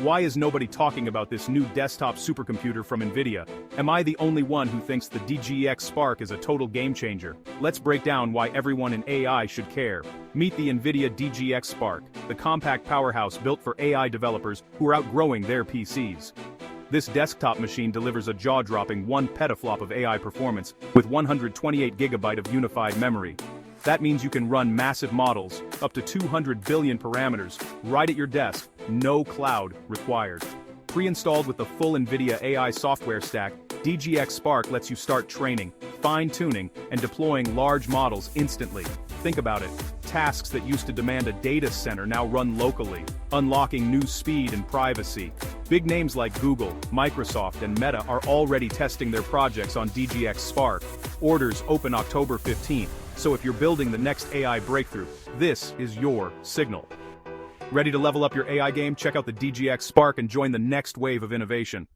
Why is nobody talking about this new desktop supercomputer from NVIDIA? Am I the only one who thinks the DGX Spark is a total game changer? Let's break down why everyone in AI should care. Meet the NVIDIA DGX Spark, the compact powerhouse built for AI developers who are outgrowing their PCs. This desktop machine delivers a jaw-dropping 1 petaflop of AI performance with 128 GB of unified memory. That means you can run massive models, up to 200 billion parameters, right at your desk, no cloud required. Pre-installed with the full NVIDIA AI software stack, DGX Spark lets you start training, fine-tuning, and deploying large models instantly. Think about it. Tasks that used to demand a data center now run locally, unlocking new speed and privacy. Big names like Google, Microsoft, and Meta are already testing their projects on DGX Spark. Orders open October 15th, so if you're building the next AI breakthrough, this is your signal. Ready to level up your AI game? Check out the DGX Spark and join the next wave of innovation.